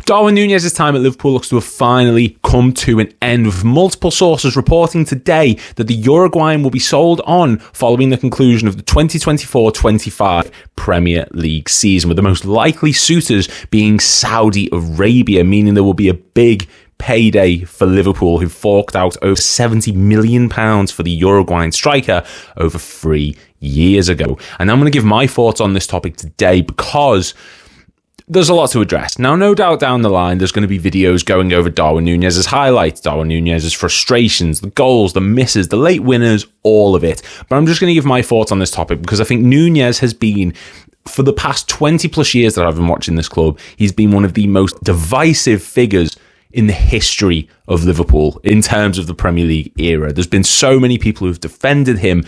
Darwin Nunez's time at Liverpool looks to have finally come to an end, with multiple sources reporting today that the Uruguayan will be sold on following the conclusion of the 2024-25 Premier League season, with the most likely suitors being Saudi Arabia, meaning there will be a big payday for Liverpool, who forked out over £70 million for the Uruguayan striker over 3 years ago. And I'm going to give my thoughts on this topic today because there's a lot to address. Now, no doubt down the line, there's going to be videos going over Darwin Nunez's highlights, Darwin Nunez's frustrations, the goals, the misses, the late winners, all of it. But I'm just going to give my thoughts on this topic because I think Nunez has been, for the past 20 plus years that I've been watching this club, he's been one of the most divisive figures in the history of Liverpool in terms of the Premier League era. There's been so many people who've defended him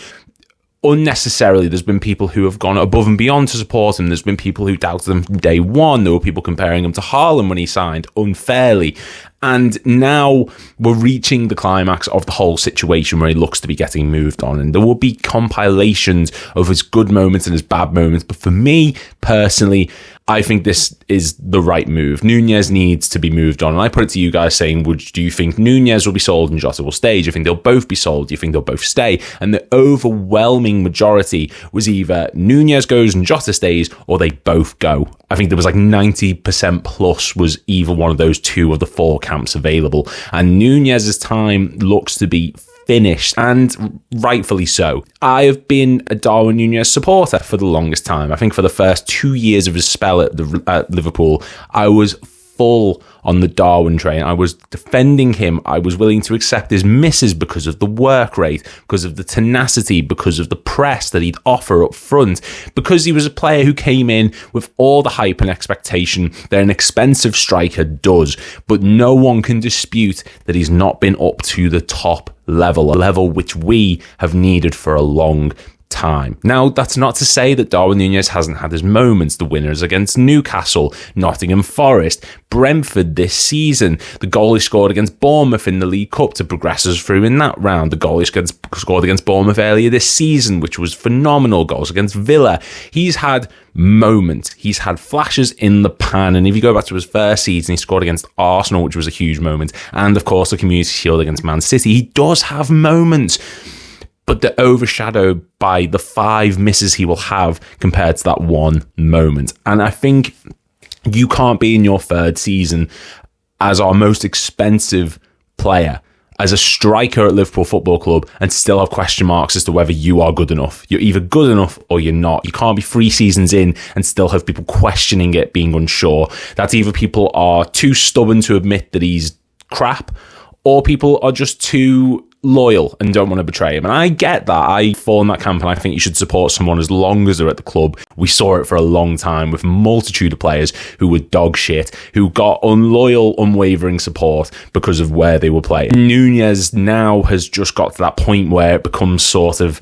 unnecessarily. There's been people who have gone above and beyond to support him. There's been people who doubted him from day one. There were people comparing him to Haaland when he signed unfairly. And now we're reaching the climax of the whole situation where he looks to be getting moved on. And there will be compilations of his good moments and his bad moments. But for me, personally, I think this is the right move. Nunez needs to be moved on. And I put it to you guys saying, do you think Nunez will be sold and Jota will stay? Do you think they'll both be sold? Do you think they'll both stay? And the overwhelming majority was either Nunez goes and Jota stays, or they both go. I think there was like 90% plus was either one of those two of the four camps available. And Nunez's time looks to be finished, and rightfully so. I have been a Darwin Nunez supporter for the longest time. I think for the first 2 years of his spell at Liverpool, I was full on the Darwin train. I was defending him. I was willing to accept his misses because of the work rate, because of the tenacity, because of the press that he'd offer up front, because he was a player who came in with all the hype and expectation that an expensive striker does. But no one can dispute that he's not been up to the top level, a level which we have needed for a long time. Now, that's not to say that Darwin Nunez hasn't had his moments. The winners against Newcastle, Nottingham Forest, Brentford this season, the goal he scored against Bournemouth in the League Cup to progress us through in that round, the goal he scored against Bournemouth earlier this season, which was phenomenal, goals against Villa. He's had moments. He's had flashes in the pan. And if you go back to his first season, he scored against Arsenal, which was a huge moment. And of course, the Community Shield against Man City. He does have moments, but they're overshadowed by the 5 misses he will have compared to that one moment. And I think you can't be in your third season as our most expensive player, as a striker at Liverpool Football Club, and still have question marks as to whether you are good enough. You're either good enough or you're not. You can't be 3 seasons in and still have people questioning it, being unsure. That's either people are too stubborn to admit that he's crap, or people are just too loyal and don't want to betray him. And I get that. I fall in that camp, and I think you should support someone as long as they're at the club. We saw it for a long time with a multitude of players who were dog shit, who got unloyal, unwavering support because of where they were playing. Nunez now has just got to that point where it becomes sort of,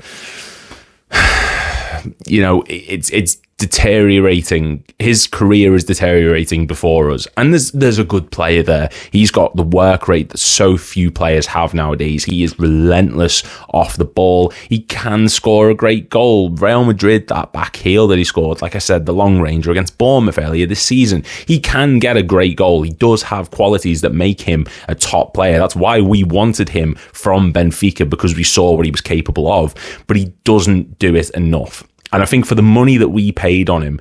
it's deteriorating. His career is deteriorating before us, and there's a good player there. He's got the work rate that so few players have nowadays. He is relentless off the ball. He can score a great goal. Real Madrid, that back heel that he scored, like I said, the long ranger against Bournemouth earlier this season, he can get a great goal. He does have qualities that make him a top player. That's why we wanted him from Benfica, because we saw what he was capable of, but he doesn't do it enough. And I think for the money that we paid on him,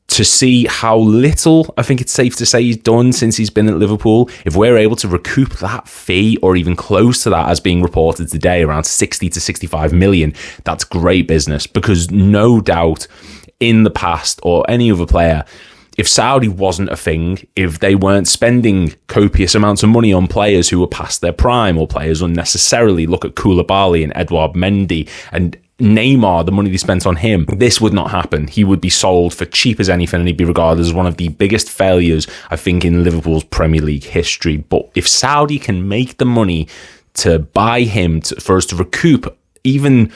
to see how little, I think it's safe to say, he's done since he's been at Liverpool, if we're able to recoup that fee, or even close to that, as being reported today, around 60 to 65 million, that's great business. Because no doubt in the past, or any other player, if Saudi wasn't a thing, if they weren't spending copious amounts of money on players who were past their prime, or players unnecessarily, look at Koulibaly and Edouard Mendy and Neymar, the money they spent on him, this would not happen. He would be sold for cheap as anything, and he'd be regarded as one of the biggest failures, I think, in Liverpool's Premier League history. But if Saudi can make the money to buy him, for us to recoup even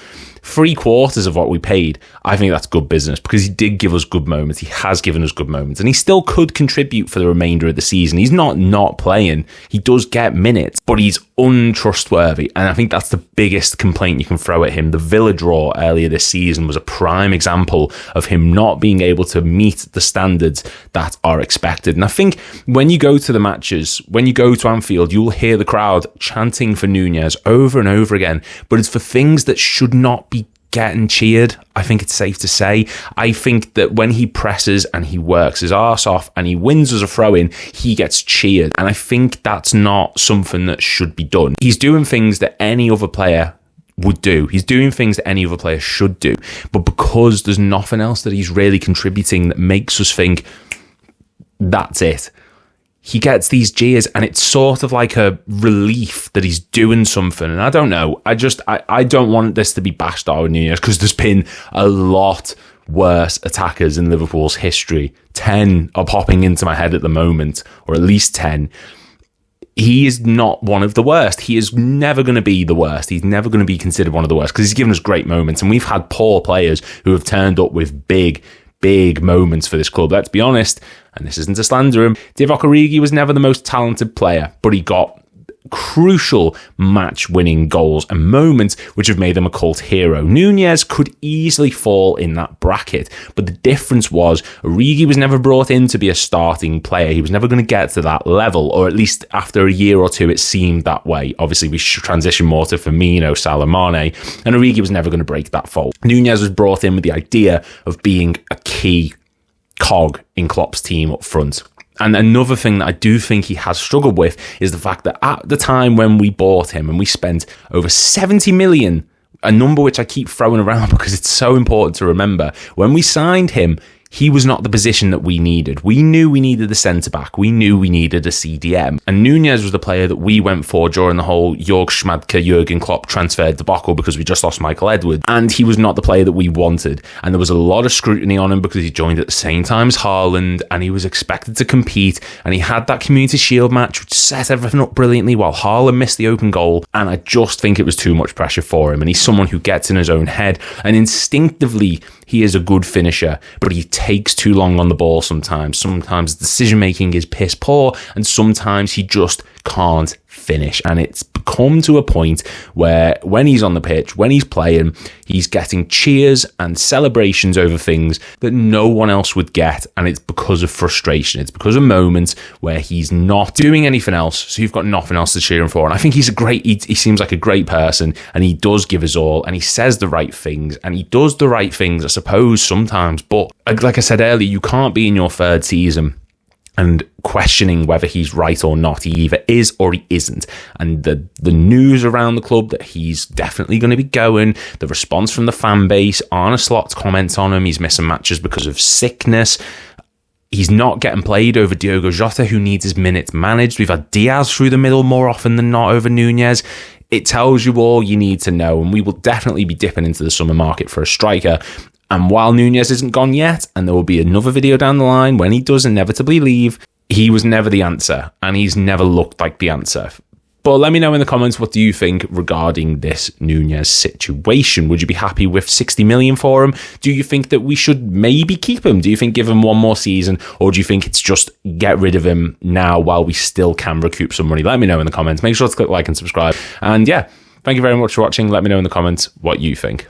3/4 of what we paid, I think that's good business, because he did give us good moments. He has given us good moments, and he still could contribute for the remainder of the season. He's not playing. He does get minutes, but he's untrustworthy, and I think that's the biggest complaint you can throw at him. The Villa draw earlier this season was a prime example of him not being able to meet the standards that are expected. And I think when you go to the matches, when you go to Anfield, you'll hear the crowd chanting for Nunez over and over again, but it's for things that should not be getting cheered. I think it's safe to say. I think that when he presses and he works his arse off and he wins as a throw-in, he gets cheered. And I think that's not something that should be done. He's doing things that any other player would do. He's doing things that any other player should do. But because there's nothing else that he's really contributing that makes us think, that's it, he gets these jeers, and it's sort of like a relief that he's doing something. And I don't know. I don't want this to be bashed Darwin Nunez, because there's been a lot worse attackers in Liverpool's history. 10 are popping into my head at the moment, or at least 10. He is not one of the worst. He is never going to be the worst. He's never going to be considered one of the worst, because he's given us great moments. And we've had poor players who have turned up with big moments for this club. Let's be honest, and this isn't to slander him, Divock Origi was never the most talented player, but he got crucial match-winning goals and moments which have made him a cult hero. Nunez could easily fall in that bracket, but the difference was Origi was never brought in to be a starting player. He was never going to get to that level, or at least after a year or two it seemed that way. Obviously we should transition more to Firmino, Salah, Mane, and Origi was never going to break that fold. Nunez was brought in with the idea of being a key cog in Klopp's team up front. And another thing that I do think he has struggled with is the fact that at the time when we bought him and we spent over 70 million, a number which I keep throwing around because it's so important to remember, when we signed him, he was not the position that we needed. We knew we needed a centre-back. We knew we needed a CDM. And Nunez was the player that we went for during the whole Jörg Schmadtke, Jurgen Klopp transfer debacle, because we just lost Michael Edwards. And he was not the player that we wanted. And there was a lot of scrutiny on him because he joined at the same time as Haaland, and he was expected to compete. And he had that Community Shield match, which set everything up brilliantly, while Haaland missed the open goal. And I just think it was too much pressure for him. And he's someone who gets in his own head. And instinctively, he is a good finisher, but he takes too long on the ball sometimes. Sometimes decision-making is piss poor, and sometimes he just can't finish. And it's come to a point where when he's on the pitch, when he's playing, he's getting cheers and celebrations over things that no one else would get. And it's because of frustration. It's because of moments where he's not doing anything else, so you've got nothing else to cheer him for. And I think he's he seems like a great person, and he does give his all, and he says the right things, and he does the right things, I suppose, sometimes. But like I said earlier, you can't be in your third season and questioning whether he's right or not. He either is or he isn't. And the news around the club that he's definitely going to be going, the response from the fan base, Arne Slot's comments on him, he's missing matches because of sickness, he's not getting played over Diogo Jota, who needs his minutes managed. We've had Diaz through the middle more often than not over Nunez. It tells you all you need to know, and we will definitely be dipping into the summer market for a striker. And while Nunez isn't gone yet, and there will be another video down the line when he does inevitably leave, he was never the answer, and he's never looked like the answer. But let me know in the comments, what do you think regarding this Nunez situation? Would you be happy with 60 million for him? Do you think that we should maybe keep him? Do you think give him one more season, or do you think it's just get rid of him now while we still can recoup some money? Let me know in the comments. Make sure to click like and subscribe. And yeah, thank you very much for watching. Let me know in the comments what you think.